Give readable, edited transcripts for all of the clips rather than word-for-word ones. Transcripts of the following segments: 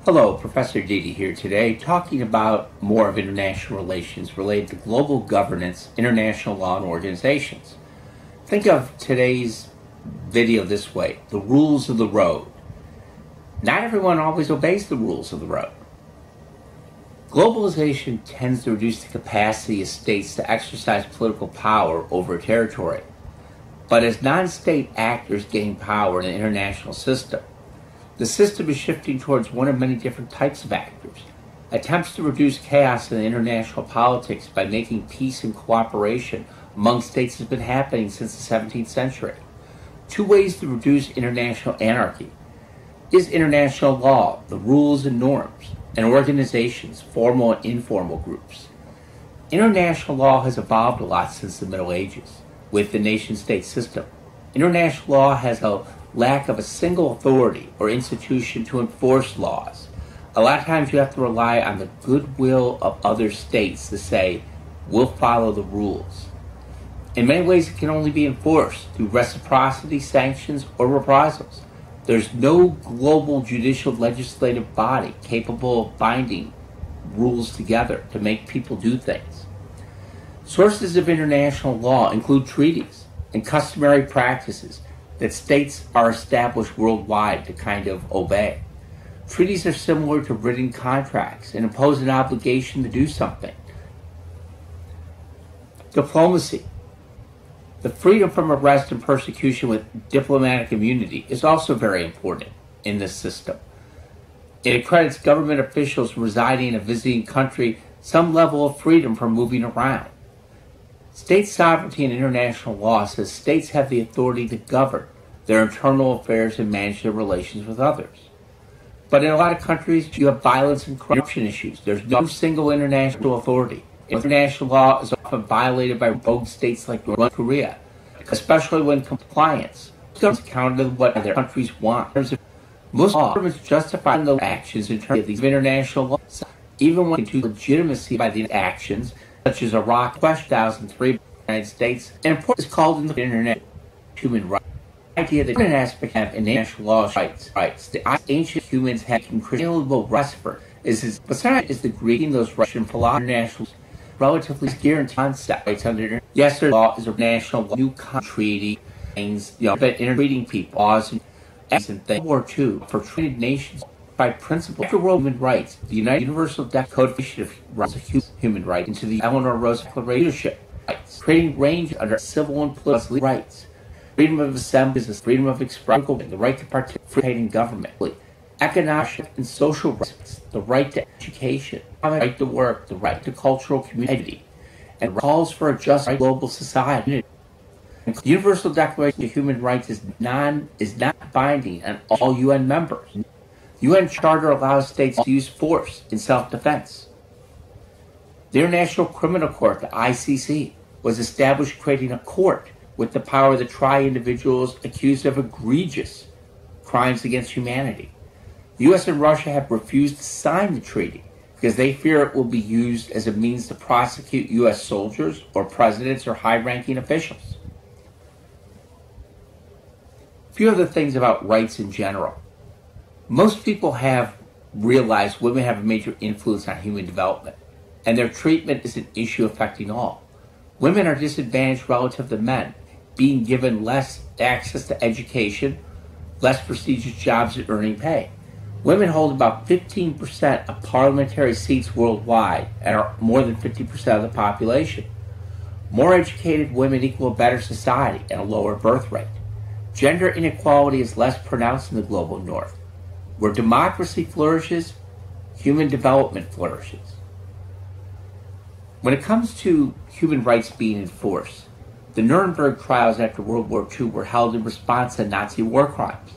Hello, Professor Didi here today, talking about more of international relations related to global governance, international law, and organizations. Think of today's video this way: the rules of the road. Not everyone always obeys the rules of the road. Globalization tends to reduce the capacity of states to exercise political power over a territory. But as non-state actors gain power in the international system, the system is shifting towards one of many different types of actors. Attempts to reduce chaos in international politics by making peace and cooperation among states has been happening since the 17th century. Two ways to reduce international anarchy is international law, the rules and norms, and organizations, formal and informal groups. International law has evolved a lot since the Middle Ages with the nation-state system. International law has a lack of a single authority or institution to enforce laws. A lot of times you have to rely on the goodwill of other states to say, we'll follow the rules. In many ways, it can only be enforced through reciprocity, sanctions, or reprisals. There's no global judicial legislative body capable of binding rules together to make people do things. Sources of international law include treaties and customary practices that states are established worldwide to kind of obey. Treaties are similar to written contracts and impose an obligation to do something. Diplomacy. The freedom from arrest and persecution with diplomatic immunity is also very important in this system. It accredits government officials residing in a visiting country some level of freedom from moving around. State sovereignty in international law says states have the authority to govern their internal affairs and manage their relations with others. But in a lot of countries, you have violence and corruption issues. There's no single international authority. International law is often violated by rogue states like North Korea, especially when compliance is counter to what other countries want. Most governments justify those actions in terms of these international laws, even when to legitimacy by the actions, such as Iraq, 2003 by the United States, and important is called in the Internet human rights. The idea that an aspect of international law rights. The ancient humans had inalienable rights for besides the Greek and those Russian philosophers relatively guaranteed concept rights under yes, their law is a national law, new treaty, things, but intertreating people, laws and things. World War II for treated nations by principle after world human rights, the Universal Declaration of Rights of Human Rights into the Eleanor Roosevelt Declaration rights, creating range under civil and political rights, freedom of assembly, freedom of expression, the right to participate in government, economic and social rights, the right to education, the right to work, the right to cultural community, and calls for a just global society. The Universal Declaration of Human Rights is not binding on all UN members. The UN Charter allows states to use force in self-defense. The International Criminal Court, the ICC, was established creating a court with the power to try individuals accused of egregious crimes against humanity. The U.S. and Russia have refused to sign the treaty because they fear it will be used as a means to prosecute U.S. soldiers or presidents or high-ranking officials. A few other things about rights in general. Most people have realized women have a major influence on human development, and their treatment is an issue affecting all. Women are disadvantaged relative to men, being given less access to education, less prestigious jobs, and earning pay. Women hold about 15% of parliamentary seats worldwide and are more than 50% of the population. More educated women equal a better society and a lower birth rate. Gender inequality is less pronounced in the global north. Where democracy flourishes, human development flourishes. When it comes to human rights being enforced, the Nuremberg trials after World War II were held in response to Nazi war crimes.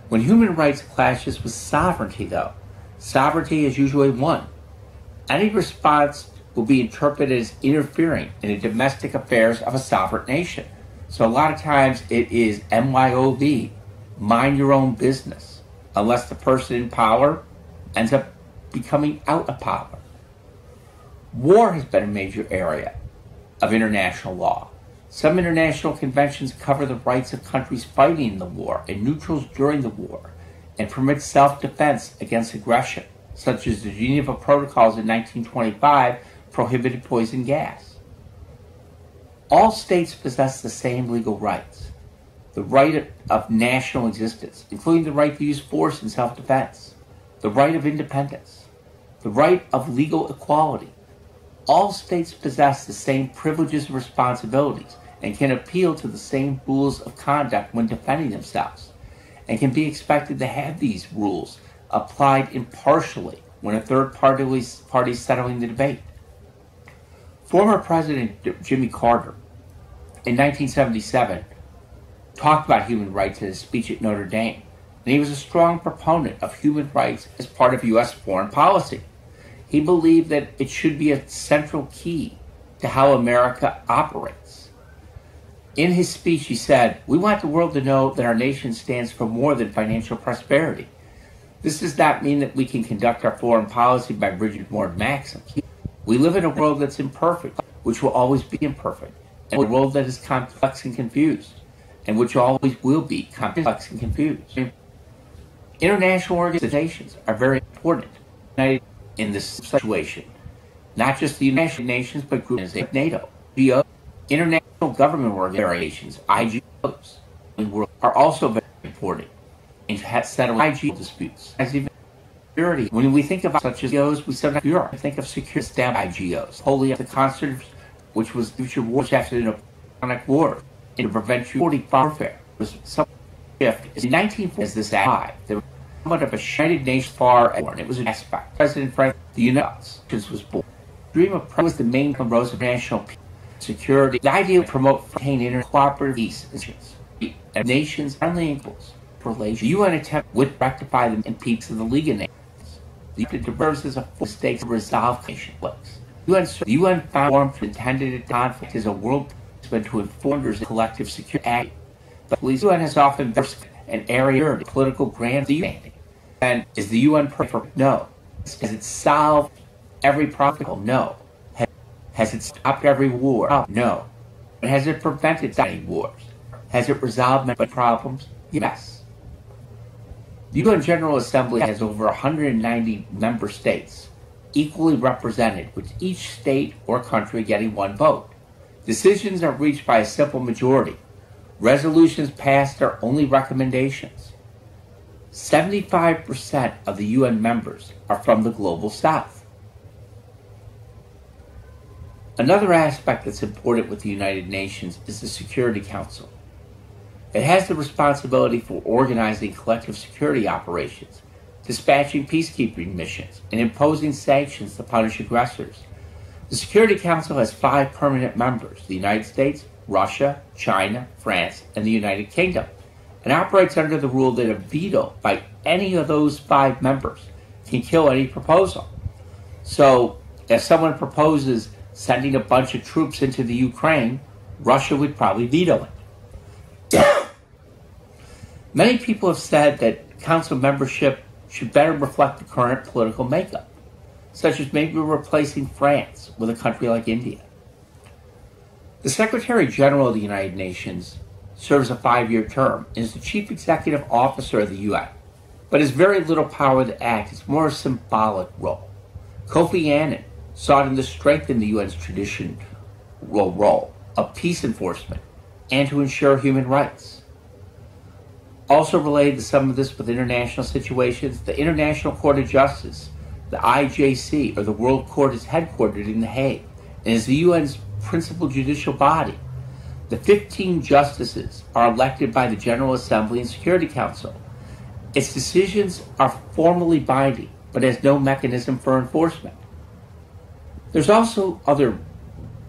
When human rights clashes with sovereignty, though, sovereignty is usually won. Any response will be interpreted as interfering in the domestic affairs of a sovereign nation. So a lot of times it is MYOB, mind your own business, unless the person in power ends up becoming out of power. War has been a major area of international law. Some international conventions cover the rights of countries fighting in the war and neutrals during the war. and permits self-defense against aggression, such as the Geneva Protocols in 1925 prohibited poison gas. All states possess the same legal rights: the right of national existence, including the right to use force in self-defense, the right of independence, the right of legal equality. All states possess the same privileges and responsibilities and can appeal to the same rules of conduct when defending themselves, and can be expected to have these rules applied impartially when a third party is settling the debate. Former President Jimmy Carter, in 1977, talked about human rights in his speech at Notre Dame, and he was a strong proponent of human rights as part of U.S. foreign policy. He believed that it should be a central key to how America operates. In his speech, he said, "We want the world to know that our nation stands for more than financial prosperity. This does not mean that we can conduct our foreign policy by rigid moral maxims. We live in a world that's imperfect, which will always be imperfect, and a world that is complex and confused, and which always will be complex and confused. International organizations are very important in this situation. Not just the United Nations, but groups like NATO, GO, international government organizations, IGOs, are also very important in settling IGO disputes. As even security, when we think about such as IGOs, we sometimes think of secure stab IGOs, wholly at the concert, which was future wars after the Napoleonic War, and to prevent warfare. Some shift in 1940 as this act. There was somewhat of a United Nations far and it was an aspect. President Franklin, the United States was born. The dream of was the main rose of national peace, security. The idea to promote cooperative peace and nations friendly equals relations. The UN attempt would rectify them in peace of the League of Nations. The UN deserves a full stakes to resolve nation conflicts. The UN found intended conflict as a world to inform there's a collective security act. But the UN has often been an area of political grandstanding. And is the UN perfect? No. Has it solved every problem? No. Has it stopped every war? No. But has it prevented any wars? Has it resolved many problems? Yes. The UN General Assembly has over 190 member states, equally represented, with each state or country getting one vote. Decisions are reached by a simple majority. Resolutions passed are only recommendations. 75% of the UN members are from the global south. Another aspect that's important with the United Nations is the Security Council. It has the responsibility for organizing collective security operations, dispatching peacekeeping missions, and imposing sanctions to punish aggressors. The Security Council has 5 permanent members: the United States, Russia, China, France, and the United Kingdom, and operates under the rule that a veto by any of those 5 members can kill any proposal. So, if someone proposes sending a bunch of troops into the Ukraine, Russia would probably veto it. Many people have said that Council membership should better reflect the current political makeup, such as maybe replacing France with a country like India. The Secretary General of the United Nations serves a 5-year term and is the Chief Executive Officer of the UN, but has very little power to act. It's more a symbolic role. Kofi Annan sought him to strengthen the UN's traditional role of peace enforcement and to ensure human rights. Also related to some of this with international situations, the International Court of Justice, the IJC, or the World Court, is headquartered in The Hague and is the UN's principal judicial body. The 15 justices are elected by the General Assembly and Security Council. Its decisions are formally binding, but has no mechanism for enforcement. There's also other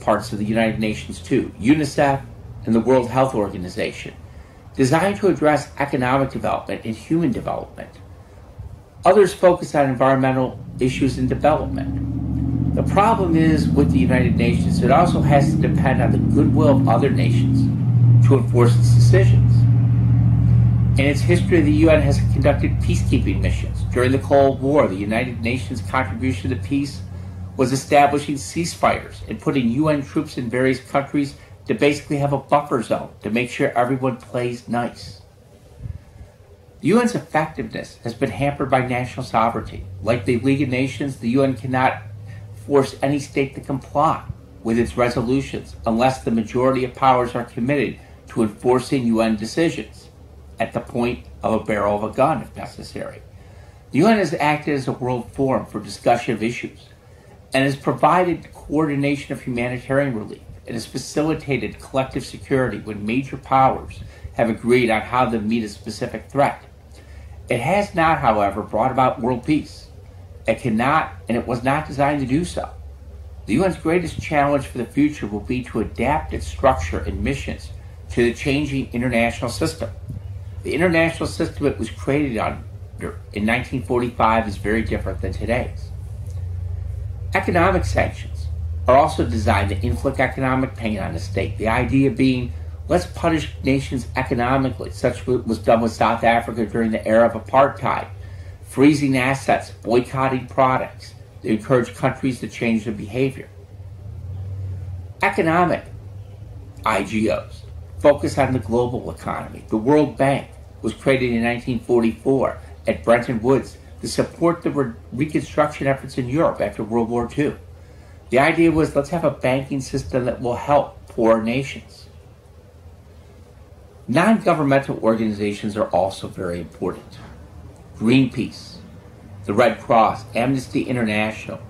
parts of the United Nations too, UNICEF and the World Health Organization, designed to address economic development and human development. Others focus on environmental issues and development. The problem is with the United Nations, it also has to depend on the goodwill of other nations to enforce its decisions. In its history, the UN has conducted peacekeeping missions. During the Cold War, the United Nations' contribution to peace was establishing ceasefires and putting UN troops in various countries to basically have a buffer zone to make sure everyone plays nice. The UN's effectiveness has been hampered by national sovereignty. Like the League of Nations, the UN cannot force any state to comply with its resolutions unless the majority of powers are committed to enforcing UN decisions at the point of a barrel of a gun, if necessary. The UN has acted as a world forum for discussion of issues and has provided coordination of humanitarian relief. It has facilitated collective security when major powers have agreed on how to meet a specific threat. It has not, however, brought about world peace. It cannot, and it was not designed to do so. The UN's greatest challenge for the future will be to adapt its structure and missions to the changing international system. The international system it was created under in 1945 is very different than today's. Economic sanctions are also designed to inflict economic pain on the state. The idea being, let's punish nations economically, such as was done with South Africa during the era of apartheid, freezing assets, boycotting products to encourage countries to change their behavior. Economic IGOs focus on the global economy. The World Bank was created in 1944 at Bretton Woods to support the reconstruction efforts in Europe after World War II. The idea was, let's have a banking system that will help poor nations. Non-governmental organizations are also very important. Greenpeace, the Red Cross, Amnesty International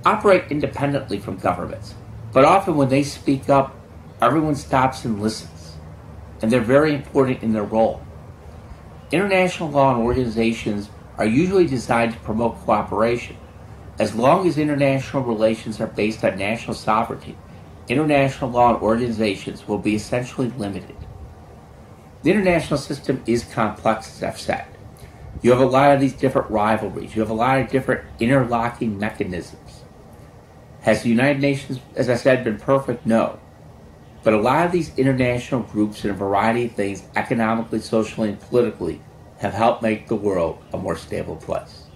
operate independently from governments, but often when they speak up, everyone stops and listens, and they're very important in their role. International law and organizations are usually designed to promote cooperation. As long as international relations are based on national sovereignty, international law and organizations will be essentially limited. The international system is complex, as I've said. You have a lot of these different rivalries. You have a lot of different interlocking mechanisms. Has the United Nations, as I said, been perfect? No. But a lot of these international groups and a variety of things, economically, socially, and politically, have helped make the world a more stable place.